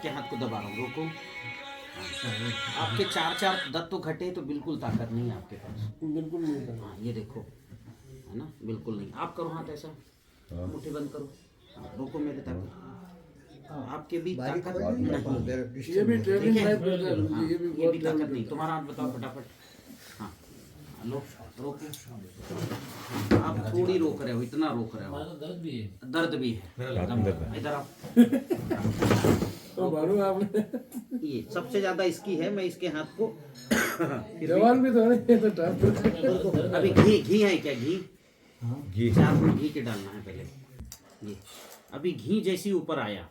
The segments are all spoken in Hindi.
आपके हाथ को दबा रहा हूँ, रोको। आपके 4 दांत तो घटे तो बिल्कुल ताकत नहीं है आपके पास, बिल्कुल नहीं। हाँ ये देखो, है ना, बिल्कुल नहीं। आप करो हाथ ऐसा, मुट्ठी बंद करो, हाँ, रोको मेरे ताकत, आपके भी ताकत नहीं। ये भी ट्रेनिंग लाइफ रहता है, हाँ, ये भी ये भी ताकत नहीं। तुम्हारा हाथ बताओ फटाफट। हाँ लो, रोको। आप थोड़ी रोक रहे हो, इतना रोक रहे हो, दर्द भी है। दर्द भी है। इधर आओ। तो मालूम है आपने, ये सबसे ज्यादा इसकी है, मैं इसके हाथ को जवान भी तो नहीं है तो टाइम। अभी घी है क्या? घी घी 4 बूंद घी के डालना है पहले। ये अभी घी जैसी ऊपर आया,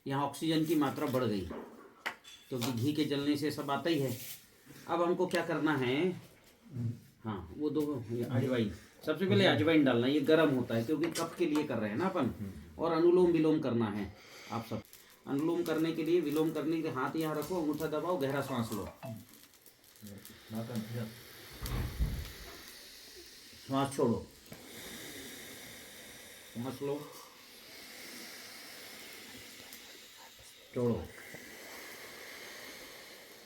यहाँ ऑक्सीजन की मात्रा बढ़ गई, क्योंकि घी के जलने से सब आता ही है। अब हमको क्या करना है, हाँ वो दो अजवाइन, सबसे पहले अजवाइन डालना। ये गर्म होता है क्योंकि कफ के लिए कर रहे हैं ना अपन, और अनुलोम विलोम करना है आप सब। अनुलोम करने के लिए, विलोम करने के लिए हाथ यहाँ रखो, अंगूठा दबाओ, गहरा सांस लो, श्वास छोड़ो, सांस लो, छोड़ो,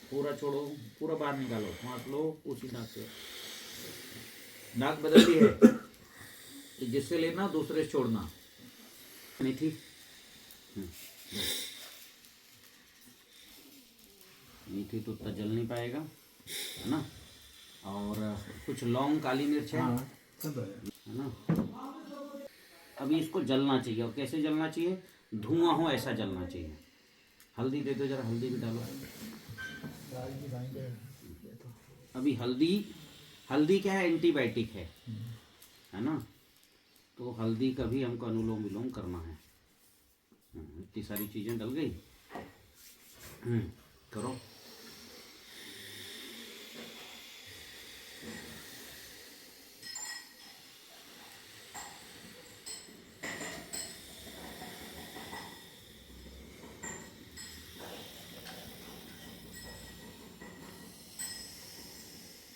पूरा छोड़ो, पूरा बाहर निकालो, सांस लो उसी नाक से। नाक बदलती है कि जिससे लेना दूसरे से छोड़ना। मेथी, मेथी तो उतना जल नहीं पाएगा, है ना, और कुछ लौंग, काली मिर्च है ना। अभी इसको जलना चाहिए, और कैसे जलना चाहिए, धुआं हो ऐसा जलना चाहिए। हल्दी दे दो जरा, हल्दी भी डालो। अभी हल्दी क्या है, एंटीबायोटिक है ना, तो हल्दी का भी हमको अनुलोम विलोम करना है। इतनी सारी चीज़ें डल गई, करो।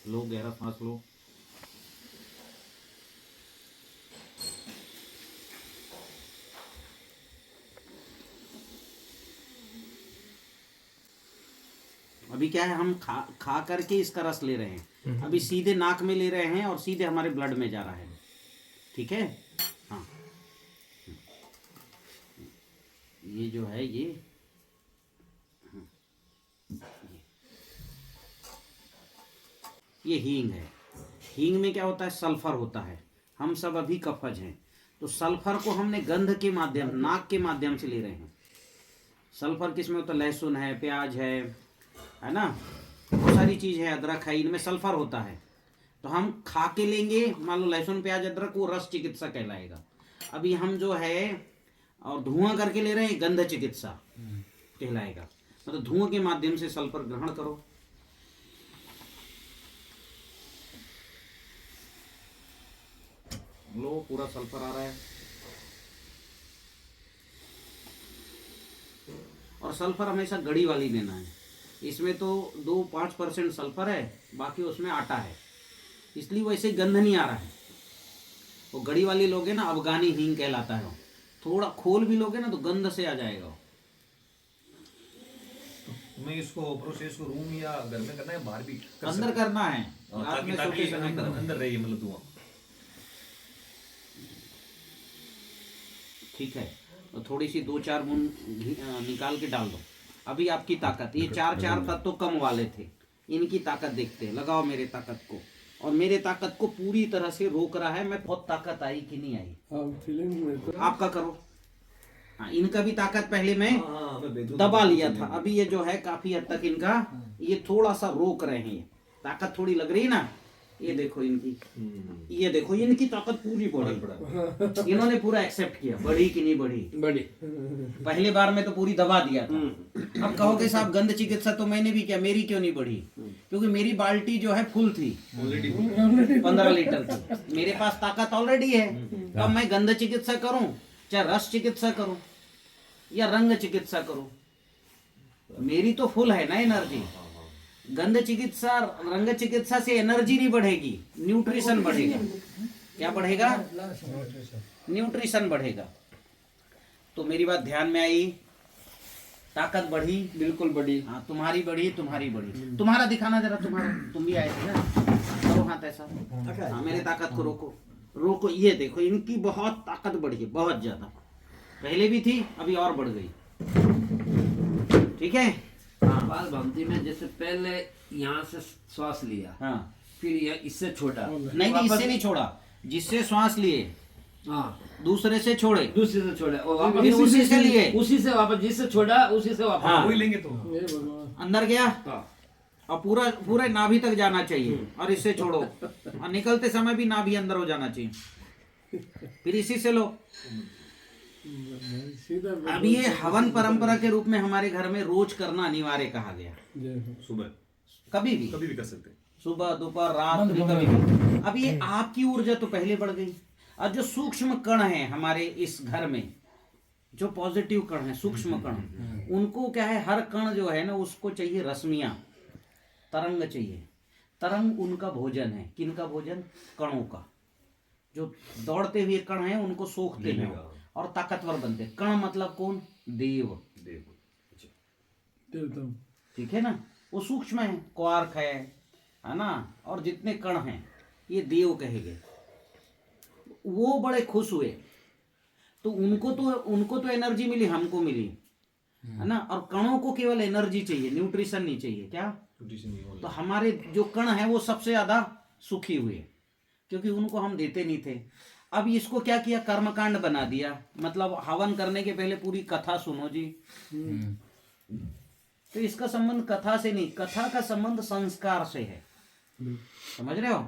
लो, गहरा सांस लो। अभी क्या है, हम खा करके इसका रस ले रहे हैं, अभी सीधे नाक में ले रहे हैं और सीधे हमारे ब्लड में जा रहा है, ठीक है। हाँ, ये जो है ये हींग है। हींग में क्या होता है, सल्फर होता है। हम सब अभी कफज हैं, तो सल्फर को हमने गंध के माध्यम, नाक के माध्यम से ले रहे हैं। सल्फर किस में होता है, लहसुन है, प्याज है ना, बहुत सारी चीज़ है, अदरक है, इनमें सल्फर होता है। तो हम खा के लेंगे, मान लो लहसुन प्याज अदरक, वो रस चिकित्सा कहलाएगा। अभी हम जो है और धुआं करके ले रहे हैं, गंध चिकित्सा कहलाएगा। मतलब धुआं के माध्यम से सल्फर ग्रहण करो। लो, पूरा सल्फर आ रहा है, और सल्फर हमेशा गड़ी वाली लेना है। इसमें तो 2-5% सल्फर है, बाकी उसमें आटा है, इसलिए वैसे गंध नहीं आ रहा है। वो गड़ी वाली लोगे ना, अफगानी हींग कहलाता है। थोड़ा खोल भी लोगे ना तो गंध से आ जाएगा। मैं इसको प्रोसेस को रूम या घर में करना है, बाहर भी अंदर करना है, रात में सोते समय अंदर करना है। अंदर रहिए, मतलब धुआं। ठीक है, तो थोड़ी सी 2-4 बूंद निकाल के डाल दो। अभी आपकी ताकत, ये 4 तत्व तो कम वाले थे, इनकी ताकत देखते हैं। लगाओ मेरे ताकत को, और मेरे ताकत को पूरी तरह से रोक रहा है। मैं बहुत ताकत आई कि नहीं आई, फीलिंग में तो आपका करो। हाँ, इनका भी ताकत पहले मैं दबा लिया था, अभी ये जो है काफी हद तक इनका ये थोड़ा सा रोक रहे हैं। ये ताकत थोड़ी लग रही है ना, ये देखो इनकी, ये देखो इनकी ताकत पूरी बढ़ी। इन्होंने पूरा एक्सेप्ट किया, बढ़ी कि नहीं बढ़ी, बड़ी। पहले बार में तो पूरी दबा दिया था। अब कहोगे साहब गंध चिकित्सा तो मैंने भी किया, मेरी क्यों नहीं बढ़ी? क्योंकि मेरी बाल्टी जो है फुल थी, 15 लीटर की, मेरे पास ताकत ऑलरेडी है। तो अब मैं गंध चिकित्सा करूं, चाहे रस चिकित्सा करूं या रंग चिकित्सा करूं, मेरी तो फुल है ना एनर्जी। गंध चिकित्सा, रंग चिकित्सा से एनर्जी नहीं बढ़ेगी, न्यूट्रिशन बढ़ेगा। क्या बढ़ेगा? न्यूट्रिशन बढ़ेगा। तो मेरी बात ध्यान में आई? ताकत बढ़ी, बिल्कुल बड़ी। हाँ तुम्हारी बढ़ी, तुम्हारी बढ़ी। तुम्हारा दिखाना जरा, तुम्हारा, तुम भी आए थे ना, करो हाथ ऐसा, हाँ मेरे ताकत को रोको, रोको, ये देखो इनकी बहुत ताकत बढ़ी है, बहुत ज्यादा, पहले भी थी अभी और बढ़ गई, ठीक है। हाँ कपाल भाती में जैसे पहले यहाँ से श्वास लिया, हाँ, फिर ये इससे छोड़ा, नहीं नहीं इससे नहीं छोड़ा, जिससे श्वास लिए हाँ दूसरे से छोड़े, दूसरे से छोड़ा और वापस फिर उसी से लिए, उसी से वापस, जिससे छोड़ा उसी से वापस। हाँ। वही लेंगे तो ये भगवान, अंदर गया हाँ। और पूरा पूरा नाभि तक जाना चाहिए, और इससे छोड़ो, और निकलते समय भी नाभि अंदर हो जाना चाहिए, फिर इसी से लो। सीधा अब ये हवन परंपरा के रूप में हमारे घर में रोज करना अनिवार्य कहा गया, जय हो। सुबह कभी भी, कभी भी कर सकते हैं। सुबह दोपहर रात्रि कभी भी। अब ये आपकी ऊर्जा तो पहले बढ़ गई, और जो सूक्ष्म कण है हमारे इस घर में, जो पॉजिटिव कण है, सूक्ष्म कण, उनको क्या है, हर कण जो है ना उसको चाहिए रश्मियां, तरंग चाहिए। तरंग उनका भोजन है, किनका भोजन, कणों का। जो दौड़ते हुए कण हैं उनको सोखते हैं और ताकतवर बनते हैं। कण मतलब कौन, देव, देव, अच्छा। देवता, ठीक है ना, वो सूक्ष्म है, क्वार्क है ना, और जितने कण हैं ये देव कहे गए। वो बड़े खुश हुए, तो उनको तो एनर्जी मिली, हमको मिली, है ना। और कणों को केवल एनर्जी चाहिए, न्यूट्रिशन नहीं चाहिए, क्या। तो हमारे जो कण हैं वो सबसे ज्यादा सुखी हुए, क्योंकि उनको हम देते नहीं थे। अब इसको क्या किया, कर्मकांड बना दिया, मतलब हवन करने के पहले पूरी कथा सुनो जी। तो इसका संबंध कथा से नहीं, कथा का संबंध संस्कार से है, समझ रहे हो,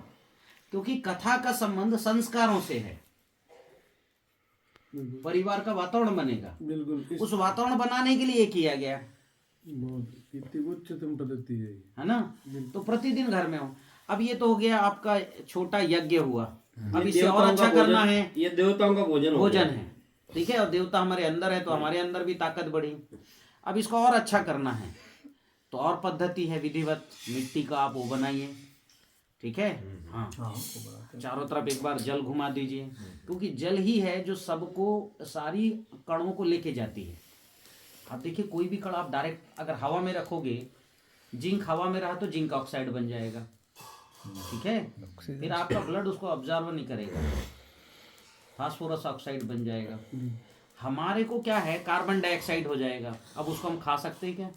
क्योंकि कथा का संबंध संस्कारों से है। परिवार का वातावरण बनेगा, बिल्कुल। उस वातावरण बनाने के लिए किया गया, बहुत इतनी उच्चतम पद्धति है ये। है ना। तो प्रतिदिन घर में हो। अब ये तो हो गया आपका छोटा यज्ञ हुआ, अब इससे और अच्छा करना है, ये देवताओं का भोजन भोजन है, ठीक है, और देवता हमारे अंदर है तो हमारे अंदर भी ताकत बढ़ी। अब इसको और अच्छा करना है तो और पद्धति है, विधिवत मिट्टी का आप वो बनाइए, ठीक है। हाँ, चारों तरफ एक बार जल घुमा दीजिए, क्योंकि जल ही है जो सबको, सारी कणों को लेके जाती है। आप देखिए कोई भी कण आप डायरेक्ट अगर हवा में रखोगे, जिंक हवा में रहा तो जिंक ऑक्साइड बन जाएगा, ठीक है, फिर आपका ब्लड उसको ऑब्जर्व नहीं करेगा, फास्फोरस ऑक्साइड बन जाएगा। हमारे को क्या है, कार्बन डाइऑक्साइड हो जाएगा। अब उसको हम खा सकते हैं क्या,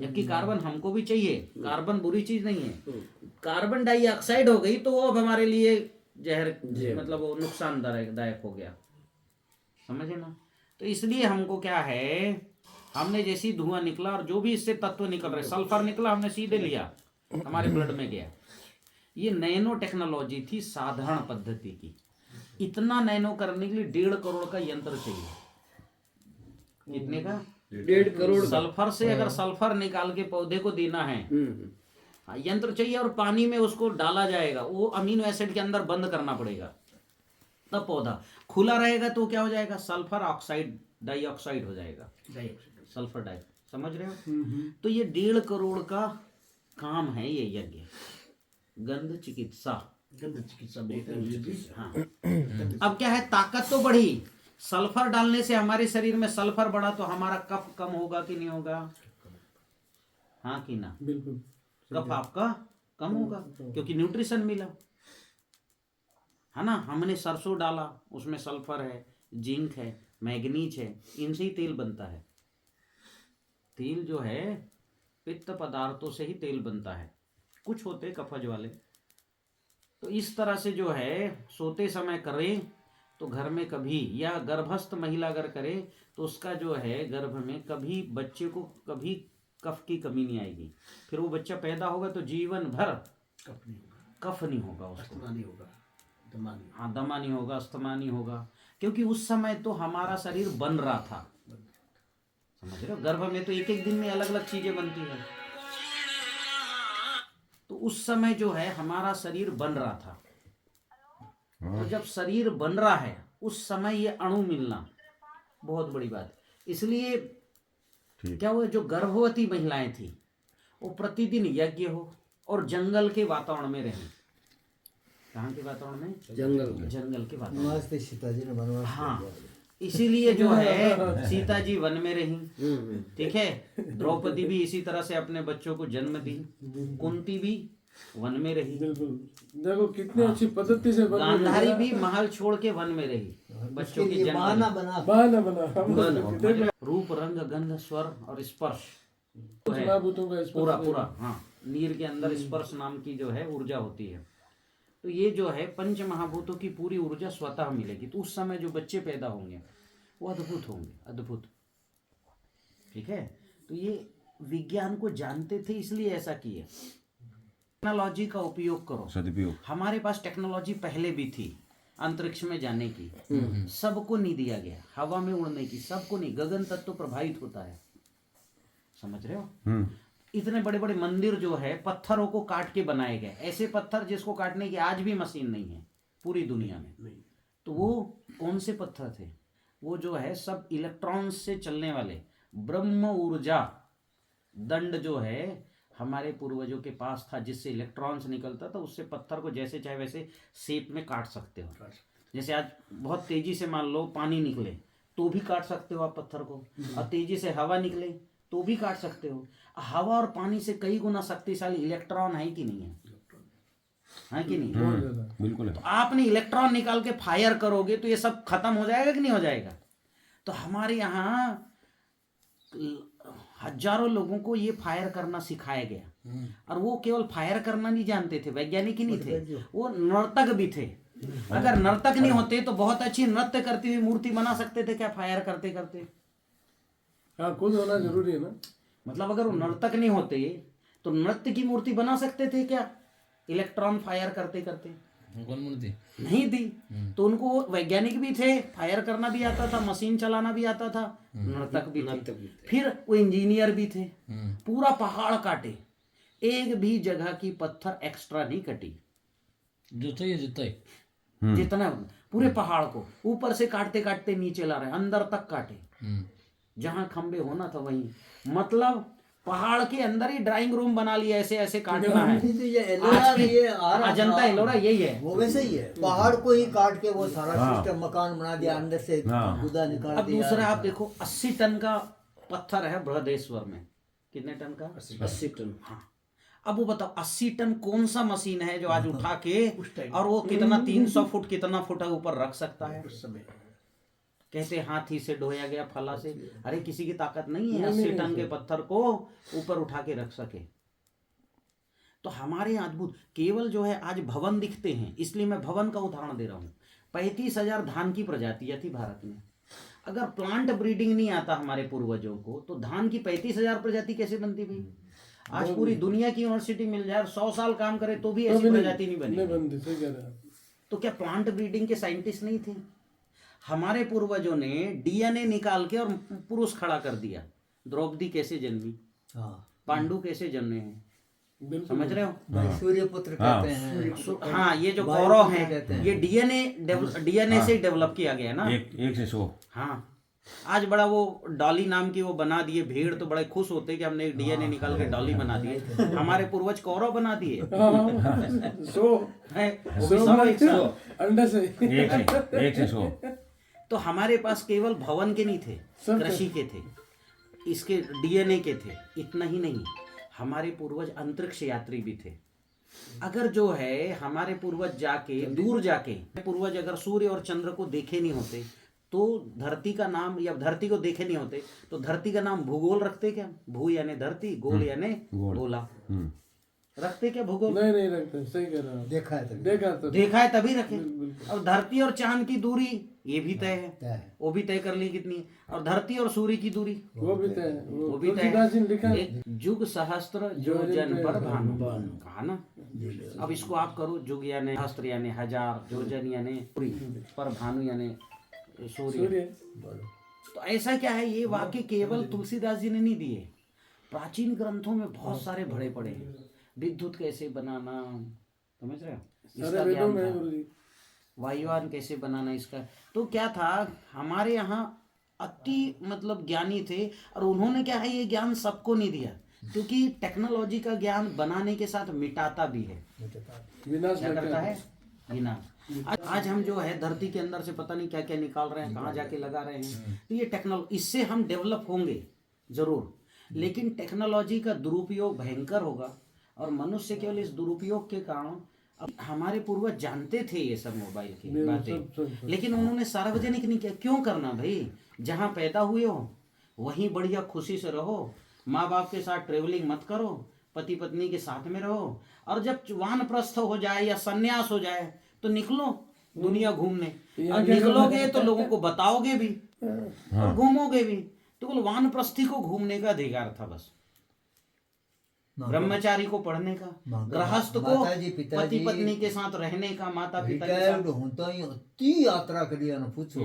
जबकि कार्बन हमको भी चाहिए, कार्बन बुरी चीज नहीं है। कार्बन डाइऑक्साइड हो गई तो वो अब हमारे लिए जहर, मतलब वो नुकसानदायक हो गया, समझे ना। तो इसलिए हमको क्या है, हमने जैसी धुआं निकला और जो भी इससे तत्व निकल रहे, सल्फर निकला, हमने सीधे लिया, हमारे ब्लड में गया। ये नैनो टेक्नोलॉजी थी, साधारण पद्धति की। इतना नैनो करने के लिए 1.5 करोड़ का यंत्र चाहिए। कितने का, 1.5 करोड़। सल्फर से अगर सल्फर निकाल के पौधे को देना है, हाँ, यंत्र चाहिए, और पानी में उसको डाला जाएगा, वो अमीनो एसिड के अंदर बंद करना पड़ेगा, तब पौधा खुला रहेगा। तो क्या हो जाएगा, सल्फर ऑक्साइड डाइऑक्साइड हो जाएगा, सल्फर डाई, समझ रहे हो। तो ये 1.5 करोड़ का काम है ये यज्ञ, गंध चिकित्सा, हाँ। अब क्या है, ताकत तो बढ़ी, सल्फर डालने से हमारे शरीर में सल्फर बढ़ा, तो हमारा कफ कम होगा कि नहीं होगा, हाँ कि ना, बिल्कुल। कफ आपका कम होगा, क्योंकि न्यूट्रिशन मिला, है ना। हमने सरसों डाला, उसमें सल्फर है, जिंक है, मैग्नीज है, इनसे ही तेल बनता है। तेल जो है पित्त पदार्थों से ही तेल बनता है, कुछ होते कफज वाले। तो इस तरह से जो है, सोते समय करें तो घर में कभी, या गर्भस्थ महिला अगर करे तो उसका जो है गर्भ में कभी बच्चे को कभी कफ की कमी नहीं आएगी। फिर वो बच्चा पैदा होगा तो जीवन भर कफ नहीं होगा उसको, हाँ, दमा नहीं होगा, अस्थमा नहीं होगा, क्योंकि उस समय तो हमारा शरीर बन रहा था, समझ रहे हो। गर्भ में तो एक एक दिन में अलग अलग चीजें बनती है, तो उस समय जो है हमारा शरीर बन रहा था। तो जब शरीर बन रहा है उस समय ये अणु मिलना बहुत बड़ी बात। इसलिए क्या हुआ, जो गर्भवती महिलाएं थी वो प्रतिदिन यज्ञ हो और जंगल के वातावरण में रहें। कहाँ के वातावरण में, जंगल के वातावरण। सीता जी ने बनवास, हाँ, इसीलिए जो है सीता जी वन में रही, ठीक है। द्रौपदी भी इसी तरह से अपने बच्चों को जन्म दी, कुंती भी वन में रही, बिल्कुल। देखो कितनी अच्छी पद्धति से बन रही है। गांधारी भी महल छोड़ के वन में रही, बच्चों की जन्म बहाना दी। बना बहाना बना देखो, रूप रंग गंध स्वर और स्पर्श है महाभूतों का पूरा पूरा। हाँ, नीर के अंदर स्पर्श नाम की जो है ऊर्जा होती है। तो ये जो है पंच महाभूतों की पूरी ऊर्जा स्वतः मिलेगी। तो उस समय जो बच्चे पैदा होंगे वो अद्भुत होंगे, अद्भुत, ठीक है। तो ये विज्ञान को जानते थे, इसलिए ऐसा किया। टेक्नोलॉजी का उपयोग करो, सदुपयोग। हमारे पास टेक्नोलॉजी पहले भी थी, अंतरिक्ष में जाने की, सबको नहीं दिया गया, हवा में उड़ने की सबको नहीं, गगन तक तो प्रभावित होता है, समझ रहे हो। इतने बड़े बड़े मंदिर जो है पत्थरों को काट के बनाए गए, ऐसे पत्थर जिसको काटने की आज भी मशीन नहीं है पूरी दुनिया में। तो वो कौन से पत्थर थे? वो जो है सब इलेक्ट्रॉन्स से चलने वाले ब्रह्म ऊर्जा दंड जो है हमारे पूर्वजों के पास था, जिससे इलेक्ट्रॉन्स निकलता था, उससे पत्थर को जैसे चाहे वैसे शेप में काट सकते हो। जैसे आज बहुत तेजी से मान लो पानी निकले तो भी काट सकते हो आप पत्थर को, और तेजी से हवा निकले तो भी काट सकते हो। हवा और पानी से कई गुना शक्तिशाली इलेक्ट्रॉन है कि नहीं है कि नहीं? बिल्कुल है। तो आपने इलेक्ट्रॉन निकाल के फायर करोगे तो ये सब खत्म हो जाएगा कि नहीं हो जाएगा? तो हमारे यहाँ हजारों लोगों को ये फायर करना सिखाया गया, और वो केवल फायर करना नहीं जानते थे, वैज्ञानिक ही नहीं थे, वो नर्तक भी थे। अगर नर्तक नहीं होते तो बहुत अच्छी नृत्य करती हुई मूर्ति बना सकते थे क्या फायर करते करते? हाँ, खुद होना जरूरी है ना। मतलब अगर वो नर्तक नहीं होते तो नृत्य की मूर्ति बना सकते थे क्या इलेक्ट्रॉन फायर करते करते? कौन मूर्ति नहीं थी। तो उनको वैज्ञानिक भी थे, फायर करना भी आता था, मशीन चलाना भी आता था, नर्तक भी थे, फिर वो इंजीनियर भी थे। पूरा पहाड़ काटे, एक भी जगह की पत्थर एक्स्ट्रा नहीं कटी, जितना ही जितना ही जितना पूरे पहाड़ को ऊपर से काटते काटते नीचे ला रहे, अंदर तक काटे, जहां खंबे होना था वहीं। मतलब पहाड़ के अंदर ही ड्राइंग रूम बना लिया, ऐसे ऐसे काटना है। तो ये एलोरा ये आ रहा अजंता एलोरा यही है, वो वैसे ही है, पहाड़ को ही काट के वो सारा सिस्टम मकान बना दिया, अंदर से गुदा निकाल अब दिया। दूसरा आप देखो 80 टन का पत्थर है बृहदेश्वर में, कितने टन का? 80 टन। हाँ, अब वो बताओ 80 टन कौन सा मशीन है जो आज उठा के और वो कितना 300 फुट कितना फुट ऊपर रख सकता है? कहते हाथी से ढोया गया फला से, अरे किसी की ताकत नहीं है 80 टन के पत्थर को ऊपर उठा के रख सके। तो हमारे यहाँ अद्भुत, केवल जो है आज भवन दिखते हैं, इसलिए मैं भवन का उदाहरण दे रहा हूँ। 35,000 धान की प्रजातियां थी भारत में। अगर प्लांट ब्रीडिंग नहीं आता हमारे पूर्वजों को तो धान की 35,000 प्रजाति कैसे बनती भाई? आज पूरी दुनिया की यूनिवर्सिटी मिल जाए, 100 साल काम करे तो भी ऐसी प्रजाति नहीं बनी। तो क्या प्लांट ब्रीडिंग के साइंटिस्ट नहीं थे? हमारे पूर्वजों ने डीएनए निकाल के और पुरुष खड़ा कर दिया। द्रौपदी कैसे जन्मी, पांडु कैसे जन्मे हैं, समझ रहे हो? सूर्यपुत्र कहते हैं। हाँ, ये जो कौरव है ये डीएनए से डेवलप किया गया ना, एक से 100। हाँ, आज बड़ा वो डॉली नाम की वो बना दिए, भेड़ तो बड़े खुश होते कि हमने एक डीएनए निकाल के डॉली बना दिए। हमारे पूर्वज कौरव बना दिए। 100 अंडा से एक से 100। तो हमारे पास केवल भवन के नहीं थे, कृषि के थे, इसके डीएनए के थे। इतना ही नहीं, हमारे पूर्वज अंतरिक्ष यात्री भी थे। अगर जो है हमारे पूर्वज जाके दूर जाके पूर्वज अगर सूर्य और चंद्र को देखे नहीं होते तो धरती का नाम, या धरती को देखे नहीं होते तो धरती का नाम भूगोल रखते क्या? भू यानी धरती, गोल यानी गोला, रखते क्या भूगोल? नहीं रखते। सही कह रहा हूँ। देखा है तभी रखे। और धरती और चांद की दूरी ये भी तय है, वो भी तय कर ली कितनी है। और धरती और सूर्य की दूरी वो भी तय है, वो भी तय है। एक जुग सहस्त्र योजन पर भानु, कहा ना। अब इसको आप करो, जुग यानी सहस्त्र यानी 1000, योजन यानी पूरी, पर भानु यानी सूर्य। तो ऐसा क्या है, ये वाक्य केवल तुलसीदास जी ने नहीं दिए, प्राचीन ग्रंथों में बहुत सारे भरे पड़े हैं। विद्युत कैसे बनाना, समझ रहे हो, इसका ज्ञान था। वायुयान कैसे बनाना, इसका तो क्या था, हमारे यहाँ अति मतलब ज्ञानी थे। और उन्होंने क्या है, ये ज्ञान सबको नहीं दिया, क्योंकि टेक्नोलॉजी का ज्ञान बनाने के साथ मिटाता भी है। विनाश क्या करता है? विनाश। आज हम जो है धरती के अंदर से पता नहीं क्या क्या निकाल रहे हैं, कहाँ जाके लगा रहे हैं। तो ये टेक्नोलॉजी, इससे हम डेवलप होंगे जरूर, लेकिन टेक्नोलॉजी का दुरुपयोग भयंकर होगा। और मनुष्य केवल इस दुरुपयोग के कारण, अब हमारे पूर्वज जानते थे ये सब मोबाइल की बातें, लेकिन उन्होंने सार्वजनिक नहीं किया। क्यों करना भाई? जहाँ पैदा हुए हो वहीं बढ़िया खुशी से रहो, माँ बाप के साथ ट्रेवलिंग मत करो, पति पत्नी के साथ में रहो, और जब वानप्रस्थ हो जाए या सन्यास हो जाए तो निकलो दुनिया घूमने। और निकलोगे तो लोगों को बताओगे भी और घूमोगे भी। तो केवल वानप्रस्थी को घूमने का अधिकार था बस, ब्रह्मचारी को पढ़ने का, गृहस्थ को माताजी, पिताजी, पति पत्नी के साथ रहने का, माता पिता के रिटायर्ड साथ। होता ही अति यात्रा करी ना पूछो।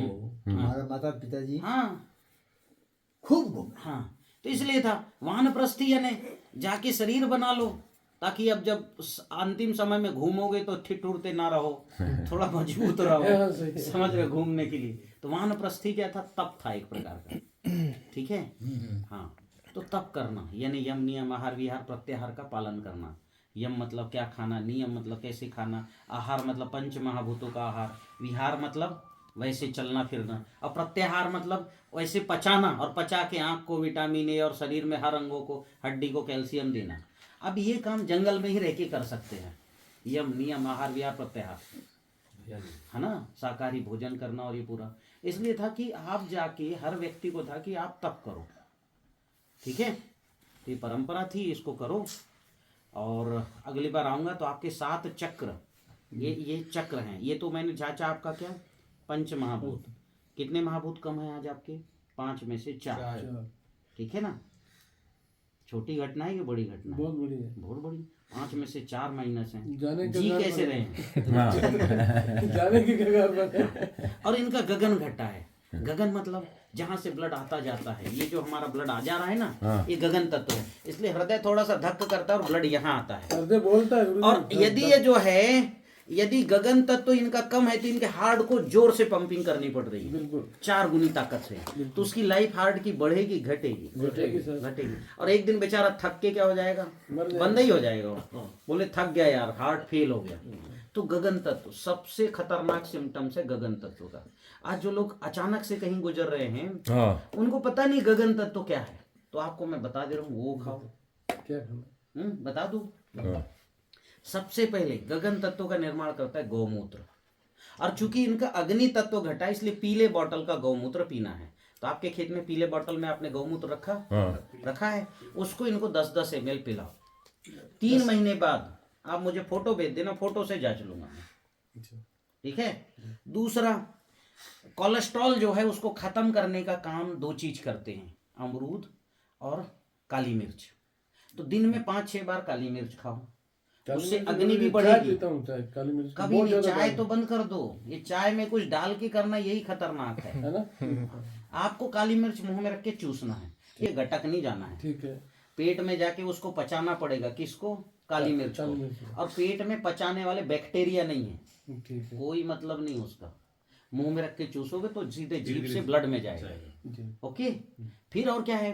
हमारा माता पिताजी हाँ खूब घूमे। हाँ, तो इसलिए था वानप्रस्थी, यानी जाके शरीर बना लो, ताकि अब जब अंतिम समय में घूमोगे तो ठिठुरते ना रहो, थोड़ा मजबूत रहो, समझ रहे, घूमने के लिए। तो वानप्रस्थी क्या था? तप था एक प्रकार का, ठीक है। हाँ, तो तप करना यानी यम नियम आहार विहार प्रत्याहार का पालन करना। यम मतलब क्या खाना, नियम मतलब कैसे खाना, आहार मतलब पंच महाभूतों का आहार, विहार मतलब वैसे चलना फिरना, और प्रत्याहार मतलब वैसे पचाना, और पचा के आँख को विटामिन ए और शरीर में हर अंगों को, हड्डी को कैल्शियम देना। अब ये काम जंगल में ही रह के कर सकते हैं, यम नियम आहार विहार प्रत्याहार, है ना, शाकाहारी भोजन करना। और ये पूरा इसलिए था कि आप जाके, हर व्यक्ति को था कि आप तप करो, ठीक है। ये परंपरा थी, इसको करो। और अगली बार आऊँगा तो आपके 7 चक्र, ये चक्र हैं। ये तो मैंने जांचा आपका क्या, पंच महाभूत। कितने महाभूत कम है आज आपके? 5 में से 4, ठीक है ना। छोटी घटना है कि बड़ी घटना? बहुत बड़ी है, बहुत बड़ी। 5 में से 4 माइनस हैं। जाने के जी कगार कैसे पर रहे? जाने की कगार पर है। और इनका गगन घटा है। गगन मतलब जहाँ से ब्लड आता जाता है, ये जो हमारा ब्लड आ जा रहा है ना, ये गगन तत्व है। इसलिए हृदय थोड़ा सा धक्का करता है और ब्लड यहाँ आता है। हृदय बोलता है। और यदि ये जो है, यदि गगन तत्व इनका कम है तो इनके हार्ट को जोर से पंपिंग करनी पड़ रही है, बिल्कुल 4 गुनी ताकत से। तो उसकी लाइफ हार्ट की बढ़ेगी घटेगी? घटेगी सर। घटेगी। और एक दिन बेचारा थक के क्या हो जाएगा? बंद ही हो जाएगा वो। बोले थक गया यार, हार्ट फेल हो गया। तो गगन तत्व सबसे खतरनाक सिम्टम्स है गगन तत्व का। आज जो लोग अचानक से कहीं गुजर रहे हैं, उनको पता नहीं गगन तत्व क्या है। तो आपको मैं बता दे रहा हूँ, वो खाओ। क्या खाना? बता दूं? सबसे पहले गगन तत्व का निर्माण करता है गौमूत्र। और चूंकि इनका अग्नि तत्व घटा, इसलिए पीले बॉटल का गौमूत्र पीना है। तो आपके खेत में पीले बॉटल में आपने गौमूत्र रखा है, उसको इनको 10-10 ml पिलाओ। 3 महीने बाद आप मुझे फोटो भेज देना, फोटो से जांच लूंगा मैं, ठीक है। दूसरा, कोलेस्ट्रॉल जो है उसको खत्म करने का काम 2 चीज करते हैं, अमरूद और काली मिर्च। तो दिन में 5-6 बार काली मिर्च खाओ, उससे अग्नि भी बढ़ेगी। काली मिर्च कभी नहीं, चाय तो बंद कर दो। ये चाय में कुछ डाल के करना यही खतरनाक है ना। आपको काली मिर्च मुंह में रख के चूसना है, ये गटक नहीं जाना है। ठीक है। पेट में जाके उसको पचाना पड़ेगा। किसको? काली मिर्च को। और पेट में पचाने वाले बैक्टीरिया नहीं है, ठीक है। कोई मतलब नहीं उसका। मुंह में रख के चूसोगे तो सीधे जीभ से ब्लड में जाएगा। ओके। फिर और क्या है,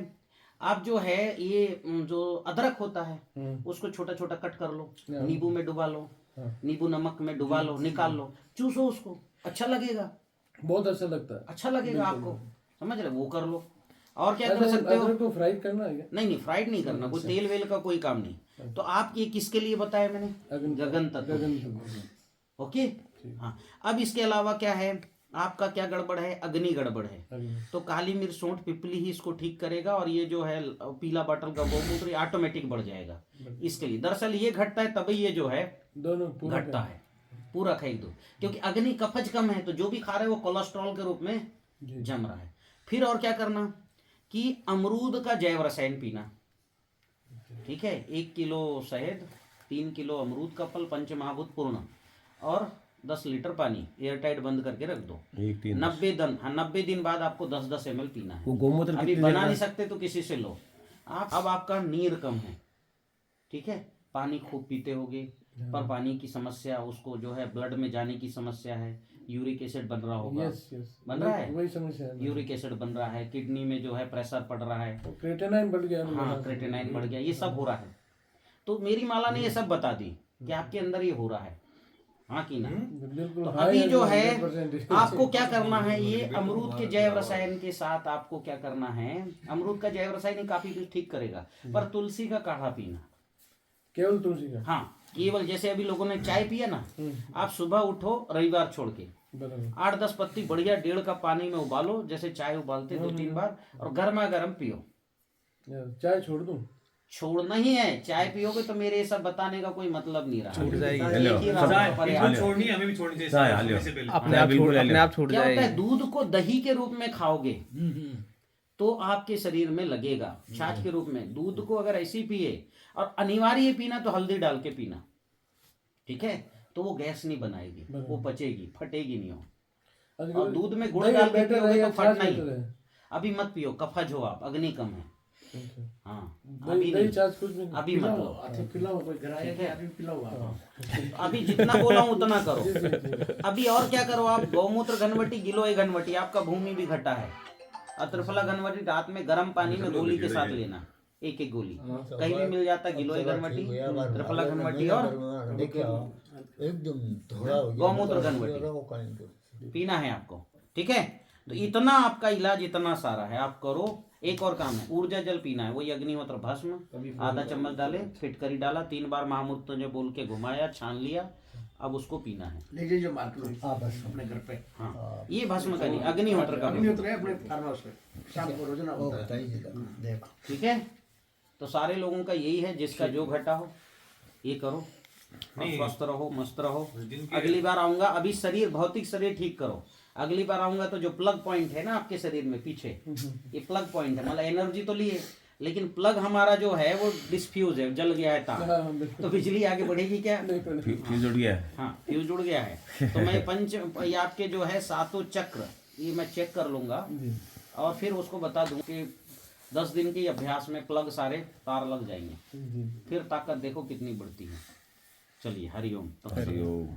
आप जो है ये जो अदरक होता है उसको छोटा छोटा कट कर लो, नींबू में डुबा लो, नींबू नमक में डुबा लो, निकाल लो, चूसो उसको, अच्छा लगेगा। बहुत अच्छा लगता है, अच्छा लगेगा आपको, समझ रहे? वो कर लो। और क्या कर सकते हो? अदरक को फ्राई करना है क्या? नहीं, फ्राइड नहीं करना, कोई तेल वेल का कोई काम नहीं। तो आप ये किसके लिए बताया मैंने? गगन तत्व। ओके। हाँ, अब इसके अलावा क्या है, आपका क्या गड़बड़ है? अग्नि गड़बड़ है। तो काली मिर्च, सौंठ, पिपली ही इसको ठीक करेगा। और ये जो है पीला बॉटल का गौमूत्र ऑटोमेटिक बढ़ जाएगा इसके लिए। दरअसल ये घटता है तभी ये जो है दोनों घटता है, पूरा खाई दो, क्योंकि अग्नि कफज कम है। तो जो भी खा रहे हैं वो कोलेस्ट्रॉल के रूप में जम रहा है। फिर और क्या करना कि अमरूद का जैव रसायन पीना, ठीक है। 1 किलो शहद, 3 किलो अमरूद का फल, पंचमहाभूत पूर्ण, और 10 लीटर पानी एयरटाइट बंद करके रख दो। 90 दिन, हाँ 90 दिन बाद आपको 10-10 ml पीना है। वो गोमूत्र अभी बना नहीं सकते तो किसी से लो आप। अब आपका नीर कम है, ठीक है, पानी खूब पीते होगे, पर पानी की समस्या, उसको जो है ब्लड में जाने की समस्या है, यूरिक एसिड बन रहा होगा, बन रहा है, वही समस्या है। यूरिक एसिड बन रहा है, किडनी में जो है प्रेशर पड़ रहा है, क्रेटेनाइन बढ़ गया। हाँ क्रेटेनाइन बढ़ गया, ये सब हो रहा है। तो मेरी माला ने ये सब बता दी कि आपके अंदर ये हो रहा है। हाँ की ना। बिल्कुल तो हाँ, अभी ये जो है 100% आपको क्या करना है, ये अमरूद के जैव रसायन के साथ आपको क्या करना है, अमरूद का जैव रसायन काफी कुछ ठीक करेगा, पर तुलसी का काढ़ा पीना। केवल तुलसी का। हाँ केवल जैसे अभी लोगों ने चाय पिया ना, आप सुबह उठो रविवार छोड़ के बराबर 8-10 पत्ती बढ़िया 1.5 कप पानी में उबालो, जैसे चाय उबालते 2-3 बार, और गर्मा गर्म पियो। यार, चाय छोड़ दूं। छोड़ना ही है, चाय पियोगे तो मेरे ये सब बताने का कोई मतलब नहीं रहा। छूट जाएगी। एक ही रास्ता पर है। इनको छोड़नी है, हमें भी छोड़नी चाहिए चाय, सोने हालियो। से पहले। अपने आप छूट क्या होता है, दूध को दही के रूप में खाओगे तो आपके शरीर में लगेगा, छाछ के रूप में। दूध को अगर ऐसी पिए, और अनिवार्य ये पीना तो हल्दी डाल के पीना, ठीक है, तो वो गैस नहीं बनाएगी, वो पचेगी, फटेगी नहीं हो। और दूध में गुड़ दही डाल के बेटर पियोगे है तो या छाछ फटना ही। बेटर है? अभी मत पियो, कफज हो आप, अग्नि कम है। अच्छा। हाँ दही अभी दही नहीं, छाछ कुछ भी नहीं। अभी मत लो। ठीक है। अभी जितना बोला हूं उतना करो। अभी और क्या करो आप, गौमूत्र घनवटी गिलोय घनवटी, आपका भूमि भी घटा है। अत्रफला घनवटी रात में गर्म पानी में गोली के साथ लेना, एक एक गोली, कहीं भी मिल जाता है। गिलोय घनवटी, त्रिफला घनवटी और एकदम थोड़ा हो गया, गौमूत्र घनवटी पीना है आपको, ठीक है। तो इतना आपका इलाज इतना सारा है, आप करो। एक और काम है, ऊर्जा जल पीना है, वही अग्निहोत्र भस्म आधा चम्मच डाले, फिटकरी डाला, 3 बार महामूत्र जो बोल के घुमाया, छान लिया, अब उसको पीना है। लीजिए जो मार्क लो हाँ बस अपने घर पे, हाँ ये भस्म का नहीं, अग्निहोत्र का अग्निहोत्र है अपने फार्म हाउस पे, शाम को रोजाना वो होता है। बताइए देखो। ठीक है। तो सारे लोगों का यही है, जिसका जो घटा हो ये करो, और स्वस्थ रहो, मस्त रहो। अगली बार आऊंगा, अभी शरीर, भौतिक शरीर ठीक करो। अगली बार आऊंगा तो जो प्लग पॉइंट है ना आपके शरीर में पीछे, ये प्लग पॉइंट है, मतलब एनर्जी तो लिए, लेकिन प्लग हमारा जो है वो डिस्फ्यूज है, जल गया है तार, हाँ, बिल्कुल। तो बिजली आगे बढ़ेगी क्या? फ्यूज उड़ गया है। हाँ फ्यूज जुड़ गया है। तो मैं ये आपके जो है 7 चक्र, ये मैं चेक कर लूंगा और फिर उसको बता दूं कि 10 दिन के अभ्यास में प्लग सारे तार लग जाएंगे, फिर ताकत देखो कितनी बढ़ती है। चलिए हरिओम। हरिओम।